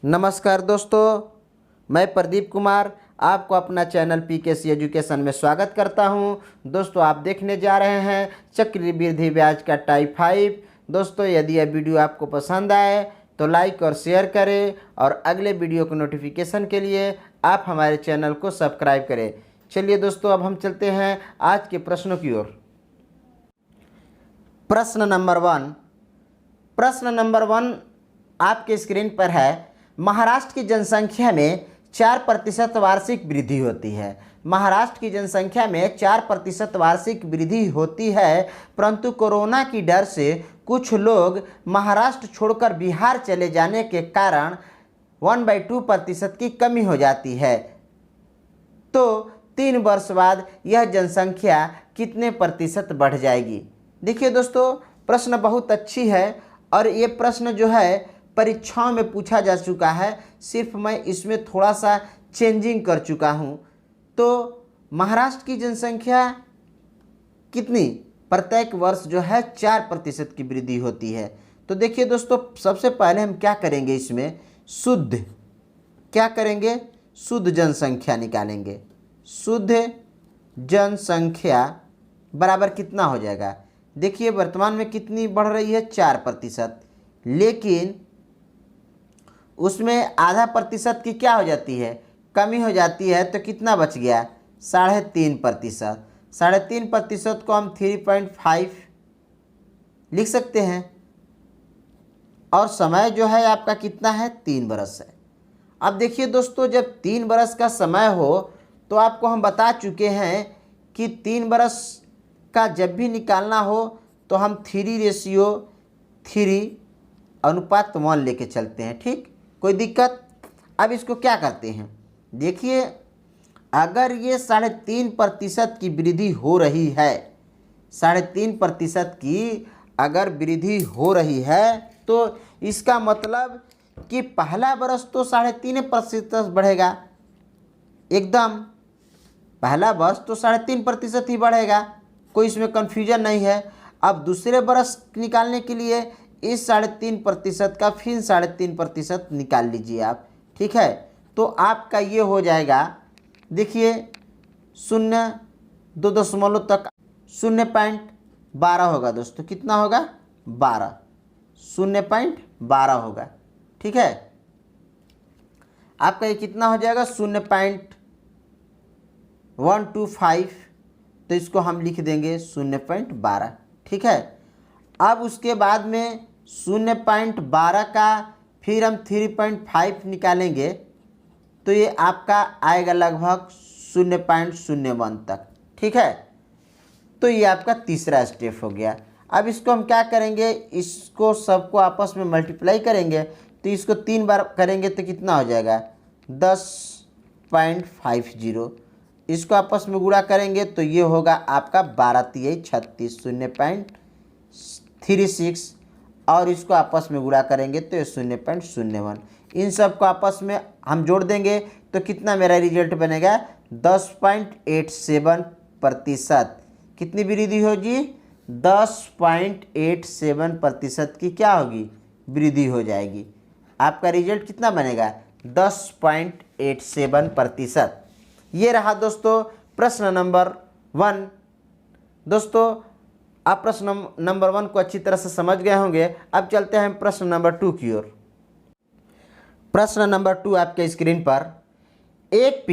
नमस्कार दोस्तों, मैं प्रदीप कुमार आपको अपना चैनल पीकेसी एजुकेशन में स्वागत करता हूं। दोस्तों, आप देखने जा रहे हैं चक्रवृद्धि ब्याज का टाइप 5। दोस्तों, यदि यह वीडियो आपको पसंद आए तो लाइक और शेयर करें और अगले वीडियो को नोटिफिकेशन के लिए आप हमारे चैनल को सब्सक्राइब करें। चलिए दोस्तों, अब हम चलते हैं आज के प्रश्नों की ओर। प्रश्न नंबर वन आपके स्क्रीन पर है। महाराष्ट्र की जनसंख्या में 4% वार्षिक वृद्धि होती है। महाराष्ट्र की जनसंख्या में 4% वार्षिक वृद्धि होती है, परंतु कोरोना की डर से कुछ लोग महाराष्ट्र छोड़कर बिहार चले जाने के कारण 1/2% की कमी हो जाती है। तो 3 वर्ष बाद यह जनसंख्या कितने प्रतिशत बढ़ जाएगी? देखिए दोस्तों, प्रश्न बहुत अच्छी है और ये प्रश्न जो है परीक्षाओं में पूछा जा चुका है। सिर्फ मैं इसमें थोड़ा सा चेंजिंग कर चुका हूँ। तो महाराष्ट्र की जनसंख्या कितनी? प्रत्येक वर्ष जो है 4% की वृद्धि होती है। तो देखिए दोस्तों, सबसे पहले हम क्या करेंगे, इसमें शुद्ध जनसंख्या निकालेंगे। शुद्ध जनसंख्या बराबर कितना हो जाएगा? देखिए, वर्तमान में कितनी बढ़ रही है? 4%, लेकिन उसमें आधा प्रतिशत की क्या हो जाती है? कमी हो जाती है। तो कितना बच गया? 3.5%। 3.5% को हम 3.5 लिख सकते हैं। और समय जो है आपका कितना है? 3 बरस है। अब देखिए दोस्तों, जब 3 बरस का समय हो तो आपको हम बता चुके हैं कि 3 बरस का जब भी निकालना हो तो हम 3:3 लेके चलते हैं। ठीक, कोई दिक्कत? अब इसको क्या करते हैं, देखिए, अगर ये 3.5% की वृद्धि हो रही है, 3.5% की अगर वृद्धि हो रही है तो इसका मतलब कि पहला बरस तो 3.5% बढ़ेगा। एकदम पहला वर्ष तो 3.5% ही बढ़ेगा, कोई इसमें कन्फ्यूजन नहीं है। अब दूसरे बरस निकालने के लिए इस 3.5% का फिर 3.5% निकाल लीजिए आप। ठीक है, तो आपका ये हो जाएगा, देखिए 0.2 तक 0.12 होगा दोस्तों। कितना होगा? 12, 0.12 होगा। ठीक है, आपका ये कितना हो जाएगा? 0.125। तो इसको हम लिख देंगे 0.12। ठीक है, अब उसके बाद में 0.12 का फिर हम 3.5 निकालेंगे तो ये आपका आएगा लगभग 0.01 तक। ठीक है, तो ये आपका तीसरा स्टेप हो गया। अब इसको हम क्या करेंगे, इसको सबको आपस में मल्टीप्लाई करेंगे। तो इसको 3 बार करेंगे तो कितना हो जाएगा? 10.50। इसको आपस में गुणा करेंगे तो ये होगा आपका 12×3 = 0.36 और इसको आपस में गुणा करेंगे तो 0.01। इन सब को आपस में हम जोड़ देंगे तो कितना मेरा रिजल्ट बनेगा? 10.87%। कितनी वृद्धि होगी? 10.87% की क्या होगी? वृद्धि हो जाएगी। आपका रिजल्ट कितना बनेगा? 10.87%। ये रहा दोस्तों प्रश्न नंबर 1। दोस्तों, आप प्रश्न नंबर 1 को अच्छी तरह से समझ गए होंगे। अब चलते हैं प्रश्न नंबर 2 की ओर। प्रश्न नंबर 2 आपके स्क्रीन पर। एक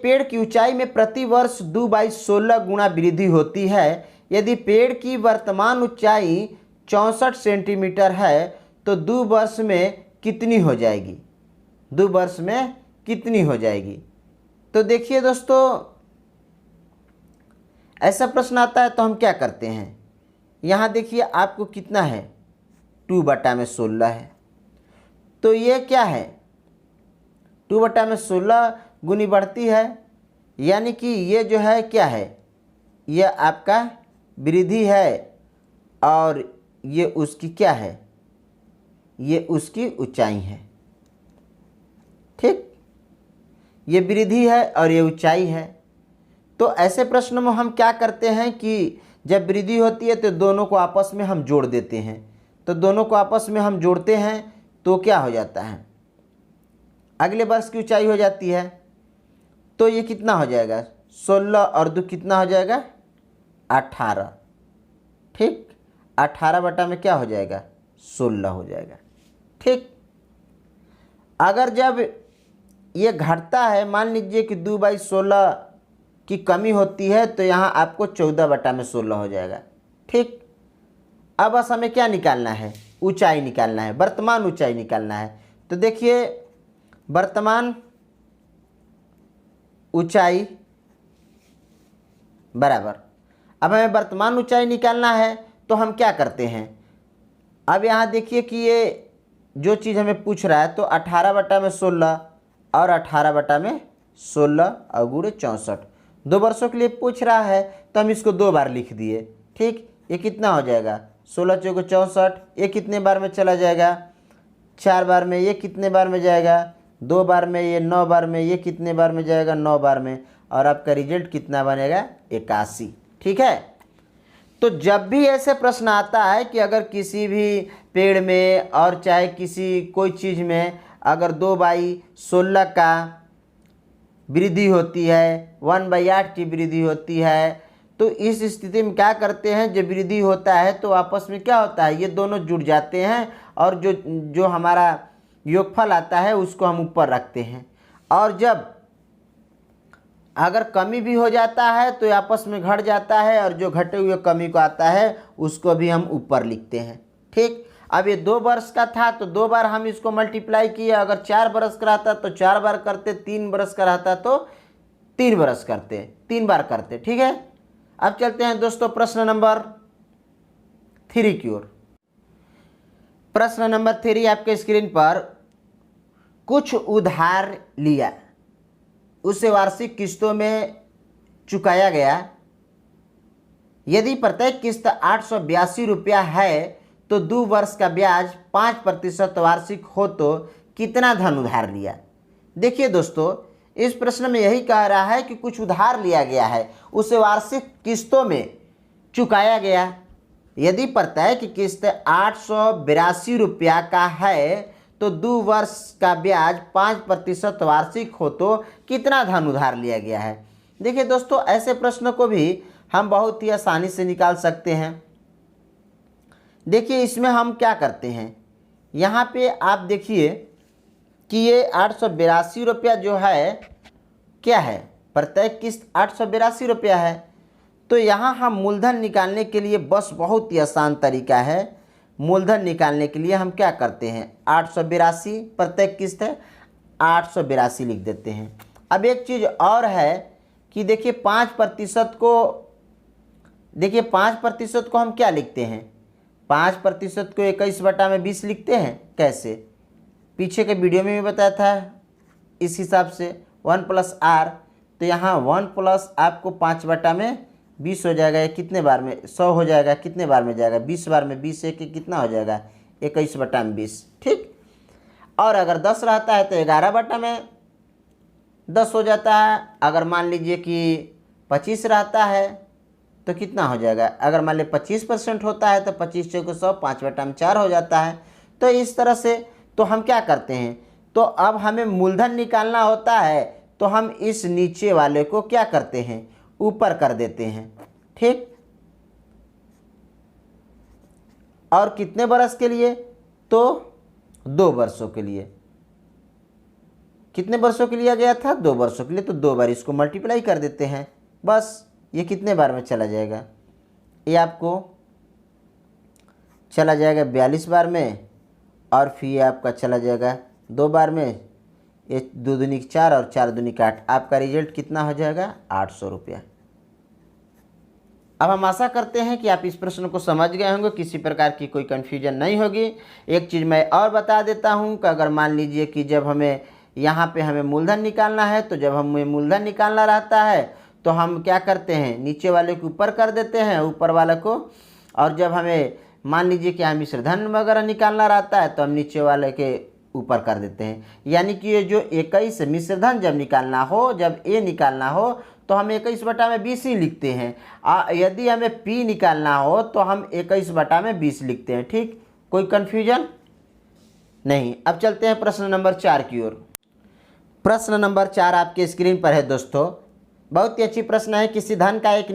पेड़ की ऊंचाई में प्रति वर्ष 2/16 गुना वृद्धि होती है। यदि पेड़ की वर्तमान ऊंचाई 64 सेंटीमीटर है तो 2 वर्ष में कितनी हो जाएगी? 2 वर्ष में कितनी हो जाएगी? तो देखिए दोस्तों, ऐसा प्रश्न आता है तो हम क्या करते हैं, यहाँ देखिए आपको कितना है? 2/16 है। तो ये क्या है? 2/16 गुनी बढ़ती है, यानी कि ये जो है क्या है? ये आपका वृद्धि है और ये उसकी क्या है? ये उसकी ऊंचाई है। ठीक, ये वृद्धि है और ये ऊंचाई है। तो ऐसे प्रश्न में हम क्या करते हैं कि जब वृद्धि होती है तो दोनों को आपस में हम जोड़ देते हैं। तो दोनों को आपस में हम जोड़ते हैं तो क्या हो जाता है, अगले वर्ष की ऊंचाई हो जाती है। तो ये कितना हो जाएगा, 16 और 2 कितना हो जाएगा, 18। ठीक, 18 बटा में क्या हो जाएगा, 16 हो जाएगा। ठीक, अगर जब ये घटता है, मान लीजिए कि 2/16 की कमी होती है, तो यहाँ आपको 14 बटा में 16 हो जाएगा। ठीक, अब बस हमें क्या निकालना है, ऊंचाई निकालना है, वर्तमान ऊंचाई निकालना है। तो देखिए वर्तमान ऊंचाई बराबर, अब हमें वर्तमान ऊंचाई निकालना है तो हम क्या करते हैं, अब यहाँ देखिए कि ये जो चीज़ हमें पूछ रहा है, तो 18 बटा में 16 और 18 बटा में 16 और गुणे 64, 2 वर्षों के लिए पूछ रहा है, तो हम इसको 2 बार लिख दिए। ठीक, ये कितना हो जाएगा, 16 चौको 64, ये कितने बार में चला जाएगा, 4 बार में, ये कितने बार में जाएगा, 2 बार में, ये 9 बार में, ये कितने बार में जाएगा, 9 बार में, और आपका रिजल्ट कितना बनेगा, 81। ठीक है, तो जब भी ऐसे प्रश्न आता है कि अगर किसी भी पेड़ में और चाहे किसी कोई चीज़ में अगर 2/16 का वृद्धि होती है, 1/8 की वृद्धि होती है, तो इस स्थिति में क्या करते हैं, जब वृद्धि होता है तो आपस में क्या होता है, ये दोनों जुड़ जाते हैं और जो हमारा योगफल आता है उसको हम ऊपर रखते हैं, और जब अगर कमी भी हो जाता है तो आपस में घट जाता है, और जो घटे हुए कमी को आता है उसको भी हम ऊपर लिखते हैं। ठीक, अब ये 2 वर्ष का था तो 2 बार हम इसको मल्टीप्लाई किए, अगर 4 बरस का रहता तो 4 बार करते, 3 बरस का रहता तो 3 बरस करते, 3 बार करते। ठीक है, अब चलते हैं दोस्तों प्रश्न नंबर 3 की ओर। प्रश्न नंबर 3 आपके स्क्रीन पर, कुछ उधार लिया, उसे वार्षिक किस्तों में चुकाया गया, यदि प्रत्येक किस्त 882 रुपया है तो 2 वर्ष का ब्याज 5% वार्षिक हो तो कितना धन उधार लिया। देखिए दोस्तों, इस प्रश्न में यही कह रहा है कि कुछ उधार लिया गया है, उसे वार्षिक किस्तों में चुकाया गया, यदि प्रत्येक किस्त 882 रुपया का है तो 2 वर्ष का ब्याज 5% वार्षिक हो तो कितना धन उधार लिया गया है। देखिए दोस्तों, ऐसे प्रश्न को भी हम बहुत ही आसानी से निकाल सकते हैं। देखिए इसमें हम क्या करते हैं, यहाँ पे आप देखिए कि ये 882 रुपया जो है क्या है, प्रत्येक किस्त 882 रुपया है, तो यहाँ हम मूलधन निकालने के लिए बस बहुत ही आसान तरीका है। मूलधन निकालने के लिए हम क्या करते हैं, 882 प्रत्येक किस्त है, 882 लिख देते हैं। अब एक चीज़ और है कि देखिए 5% को, देखिए 5% को हम क्या लिखते हैं, 5% को 21 बटा में 20 लिखते हैं। कैसे, पीछे के वीडियो में भी बताया था इस हिसाब से 1 + r, तो यहाँ 1 प्लस आपको 5 बटा में 20 हो जाएगा, ये कितने बार में 100 हो जाएगा, कितने बार में जाएगा, 20 बार में, 20 से कितना हो जाएगा, 21 बटा में 20। ठीक, और अगर 10 रहता है तो 11 बटा में 10 हो जाता है, अगर मान लीजिए कि 25 रहता है तो कितना हो जाएगा, अगर मान लीजिए 25% होता है तो 25 चौको 100, 5 बटा में 4 हो जाता है। तो इस तरह से तो हम क्या करते हैं, तो अब हमें मूलधन निकालना होता है तो हम इस नीचे वाले को क्या करते हैं, ऊपर कर देते हैं। ठीक, और कितने बरस के लिए, तो 2 वर्षों के लिए। कितने वर्षों के लिए गया था, 2 वर्षों के लिए, तो 2 बार इसको मल्टीप्लाई कर देते हैं, बस ये कितने बार में चला जाएगा, ये आपको चला जाएगा 42 बार में, और फिर ये आपका चला जाएगा 2 बार में, ये 2 दूनी 4 और 4 दूनी 8, आपका रिजल्ट कितना हो जाएगा, 800 रुपया। अब हम आशा करते हैं कि आप इस प्रश्न को समझ गए होंगे, किसी प्रकार की कोई कन्फ्यूजन नहीं होगी। एक चीज़ मैं और बता देता हूं कि अगर मान लीजिए कि जब हमें यहाँ पे हमें मूलधन निकालना है, तो जब हमें मूलधन निकालना रहता है तो हम क्या करते हैं, नीचे वाले को ऊपर कर देते हैं, ऊपर वाले को, और जब हमें मान लीजिए कि मिश्र धन वगैरह निकालना रहता है तो हम नीचे वाले के ऊपर कर देते हैं। यानी कि ये जो 21 मिश्र धन जब निकालना हो, जब ए निकालना हो तो हम 21 बटा में 20 ही लिखते हैं। यदि हमें पी निकालना हो तो हम 21 बटा में 20 लिखते हैं। ठीक, कोई कन्फ्यूजन? नहीं। अब चलते हैं प्रश्न नंबर 4 की ओर। प्रश्न नंबर 4 आपके स्क्रीन पर है दोस्तों। बहुत ही अच्छी प्रश्न है। किसी धन का एक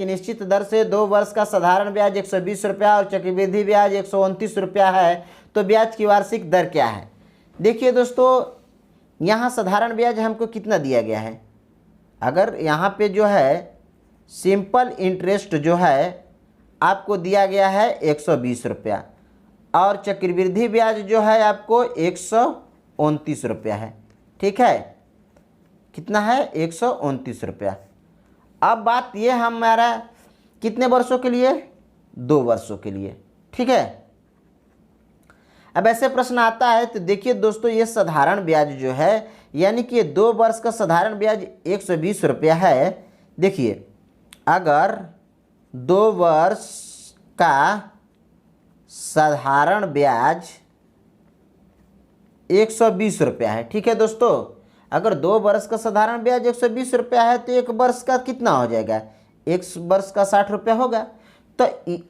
निश्चित दर से 2 वर्ष का साधारण ब्याज 120 रुपया और चक्रवृद्धि ब्याज 129 रुपया है, तो ब्याज की वार्षिक दर क्या है? देखिए दोस्तों, यहाँ साधारण ब्याज हमको कितना दिया गया है? अगर यहाँ पे जो है सिंपल इंटरेस्ट जो है आपको दिया गया है 120 रुपया और चक्रवृद्धि ब्याज जो है आपको 129 रुपया है। ठीक है, कितना है? 129 रुपया। अब बात ये हमारा कितने वर्षों के लिए? 2 वर्षों के लिए। ठीक है, अब ऐसे प्रश्न आता है तो देखिए दोस्तों, ये साधारण ब्याज जो है यानी कि 2 वर्ष का साधारण ब्याज 120 रुपया है। देखिए, अगर 2 वर्ष का साधारण ब्याज 120 रुपया है, ठीक है दोस्तों, अगर 2 वर्ष का साधारण ब्याज 120 रुपया है तो 1 वर्ष का कितना हो जाएगा? 1 वर्ष का 60 रुपया होगा। तो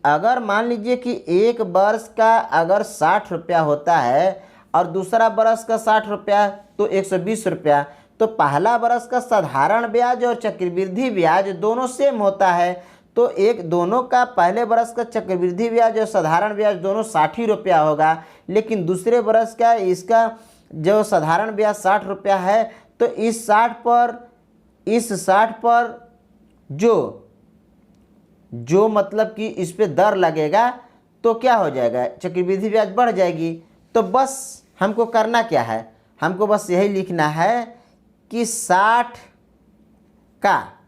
अगर मान लीजिए कि 1 वर्ष का अगर 60 रुपया होता है और दूसरा वर्ष का 60 रुपया तो 120 रुपया, तो पहला वर्ष का साधारण ब्याज और चक्रवृद्धि ब्याज दोनों सेम होता है। तो दोनों का पहले वर्ष का चक्रवृद्धि ब्याज और साधारण ब्याज दोनों 60 ही रुपया होगा, लेकिन दूसरे वर्ष का इसका जो साधारण ब्याज 60 रुपया है, तो इस 60 पर जो मतलब कि इस पे दर लगेगा तो क्या हो जाएगा? चक्रवृद्धि ब्याज बढ़ जाएगी। तो बस हमको करना क्या है? हमको बस यही लिखना है कि 60 का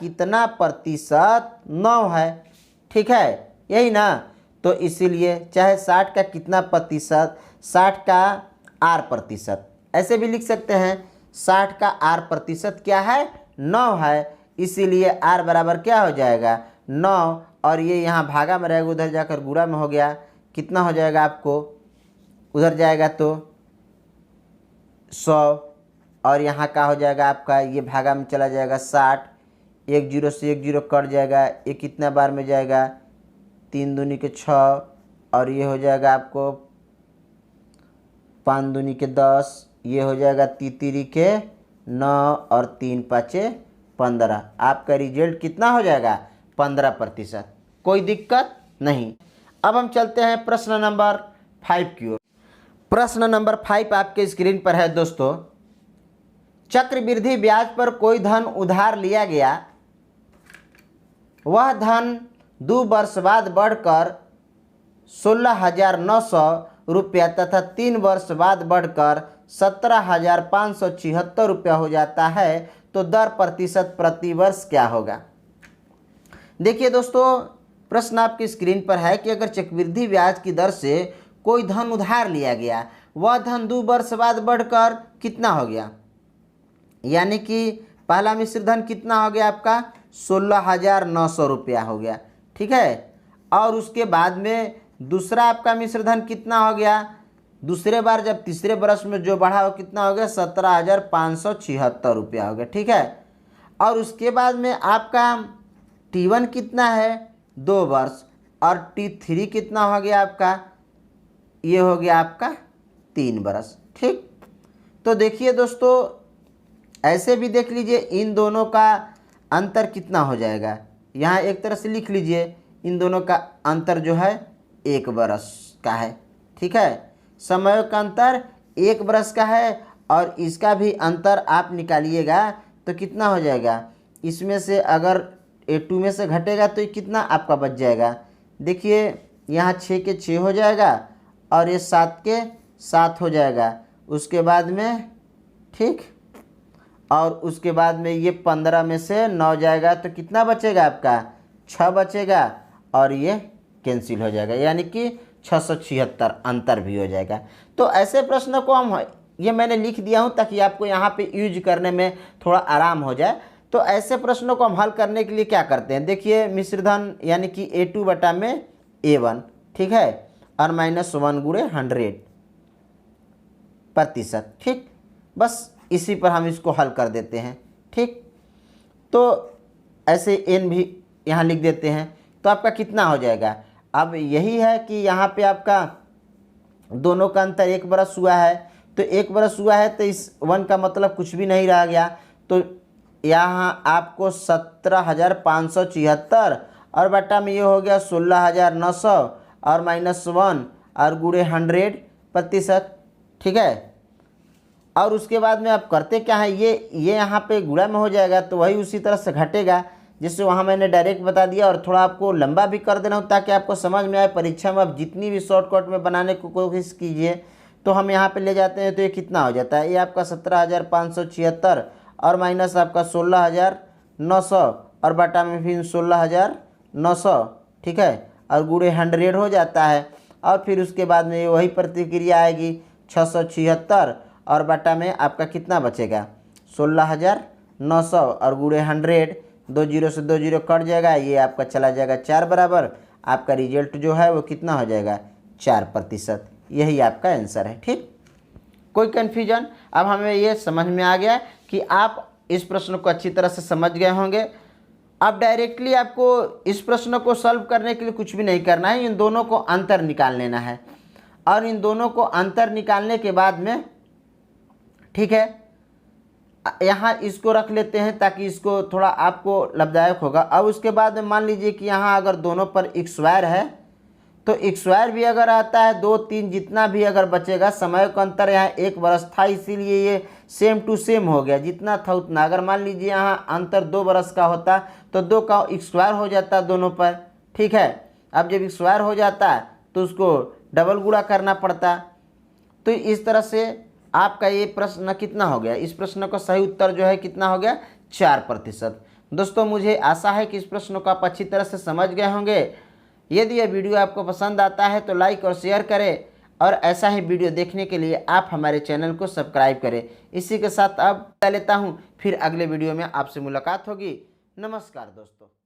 कितना प्रतिशत 9 है। ठीक है, यही ना? तो इसीलिए चाहे 60 का कितना प्रतिशत, 60 का आर प्रतिशत ऐसे भी लिख सकते हैं। 60 का आर प्रतिशत क्या है? 9 है। इसीलिए आर बराबर क्या हो जाएगा? 9, और ये यहाँ भागा में रहेगा, उधर जाकर गुणा में हो गया। कितना हो जाएगा आपको? उधर जाएगा तो 100, और यहाँ का हो जाएगा आपका, ये भागा में चला जाएगा 60। 1 0 से 1 0 कट जाएगा। ये कितना बार में जाएगा? 3 दूनी के 6, और ये हो जाएगा आपको 5 दूनी के 10, ये हो जाएगा 3 के 9 और 3 5 15। आपका रिजल्ट कितना हो जाएगा? 15%। कोई दिक्कत नहीं। अब हम चलते हैं प्रश्न नंबर 5 की ओर। प्रश्न नंबर 5 आपके स्क्रीन पर है दोस्तों। चक्रवृद्धि ब्याज पर कोई धन उधार लिया गया, वह धन 2 वर्ष बाद बढ़कर 16,900 रुपया तथा 3 वर्ष बाद बढ़कर 17,576 रुपया हो जाता है, तो दर प्रतिशत प्रति वर्ष क्या होगा? देखिए दोस्तों, प्रश्न आपकी स्क्रीन पर है कि अगर चक्रवृद्धि ब्याज की दर से कोई धन उधार लिया गया, वह धन 2 वर्ष बाद बढ़कर कितना हो गया? यानी कि पहला मिश्र धन कितना हो गया आपका? 16,900 रुपया हो गया। ठीक है, और उसके बाद में दूसरा आपका मिश्र धन कितना हो गया? दूसरे बार जब तीसरे वर्ष में जो बढ़ा वो कितना हो गया? 17,576 रुपया हो गया। ठीक है, और उसके बाद में आपका T1 कितना है? 2 वर्ष, और T3 कितना हो गया आपका? ये हो गया आपका 3 वर्ष। ठीक, तो देखिए दोस्तों, ऐसे भी देख लीजिए इन दोनों का अंतर कितना हो जाएगा। यहाँ एक तरह से लिख लीजिए, इन दोनों का अंतर जो है 1 वर्ष का है। ठीक है, समय का अंतर 1 वर्ष का है, और इसका भी अंतर आप निकालिएगा तो कितना हो जाएगा? इसमें से अगर A2 में से घटेगा तो कितना आपका बच जाएगा? देखिए, यहाँ 6 के 6 हो जाएगा, और ये 7 के 7 हो जाएगा। उसके बाद में ठीक, और उसके बाद में ये 15 में से 9 जाएगा तो कितना बचेगा आपका? 6 बचेगा, और ये कैंसिल हो जाएगा, यानी कि 676 अंतर भी हो जाएगा। तो ऐसे प्रश्न को हम ये मैंने लिख दिया हूँ ताकि आपको यहाँ पे यूज करने में थोड़ा आराम हो जाए। तो ऐसे प्रश्नों को हम हल करने के लिए क्या करते हैं? देखिए, मिश्रधन यानी कि A2 बटा में A1, ठीक है, और -1 गुणे 100%। ठीक, बस इसी पर हम इसको हल कर देते हैं। ठीक, तो ऐसे n भी यहाँ लिख देते हैं। तो आपका कितना हो जाएगा? अब यही है कि यहाँ पे आपका दोनों का अंतर 1 बरस हुआ है, तो 1 बरस हुआ है तो इस 1 का मतलब कुछ भी नहीं रह गया। तो यहाँ आपको 17,576 और बटा में ये हो गया 16,900 और -1 और गुणे 100%। ठीक है, और उसके बाद में आप करते क्या है, ये यहाँ पे गुणा में हो जाएगा तो वही उसी तरह से घटेगा, जिससे वहाँ मैंने डायरेक्ट बता दिया। और थोड़ा आपको लंबा भी कर देना हूँ ताकि आपको समझ में आए। परीक्षा में आप जितनी भी शॉर्टकट में बनाने की कोशिश कीजिए। तो हम यहाँ पे ले जाते हैं तो ये कितना हो जाता है, ये आपका 17,576 और माइनस आपका 16,900 और बटा में फिर 16,900। ठीक है, और गुणे 100 हो जाता है। और फिर उसके बाद में वही प्रतिक्रिया आएगी 676 और बटा में आपका कितना बचेगा 16,900 और गुणे 100, 2 जीरो से 2 जीरो कट जाएगा, ये आपका चला जाएगा 4 बराबर। आपका रिजल्ट जो है वो कितना हो जाएगा 4%। यही आपका आंसर है। ठीक, कोई कन्फ्यूजन? अब हमें ये समझ में आ गया कि आप इस प्रश्न को अच्छी तरह से समझ गए होंगे। अब डायरेक्टली आपको इस प्रश्न को सॉल्व करने के लिए कुछ भी नहीं करना है, इन दोनों को अंतर निकाल लेना है। और इन दोनों को अंतर निकालने के बाद में, ठीक है, यहाँ इसको रख लेते हैं ताकि इसको थोड़ा आपको लाभदायक होगा। अब उसके बाद में मान लीजिए कि यहाँ अगर दोनों पर x² है तो x² भी अगर आता है 2, 3 जितना भी अगर बचेगा, समय का अंतर यहाँ 1 बरस था इसीलिए ये सेम टू सेम हो गया, जितना था उतना। अगर मान लीजिए यहाँ अंतर 2 बरस का होता तो 2 का x² हो जाता दोनों पर। ठीक है, अब जब x² हो जाता तो उसको डबल गुणा करना पड़ता। तो इस तरह से आपका ये प्रश्न कितना हो गया, इस प्रश्न का सही उत्तर जो है कितना हो गया 4%। दोस्तों मुझे आशा है कि इस प्रश्न को आप अच्छी तरह से समझ गए होंगे। यदि यह वीडियो आपको पसंद आता है तो लाइक और शेयर करें, और ऐसा ही वीडियो देखने के लिए आप हमारे चैनल को सब्सक्राइब करें। इसी के साथ अब लेता हूँ, फिर अगले वीडियो में आपसे मुलाकात होगी। नमस्कार दोस्तों।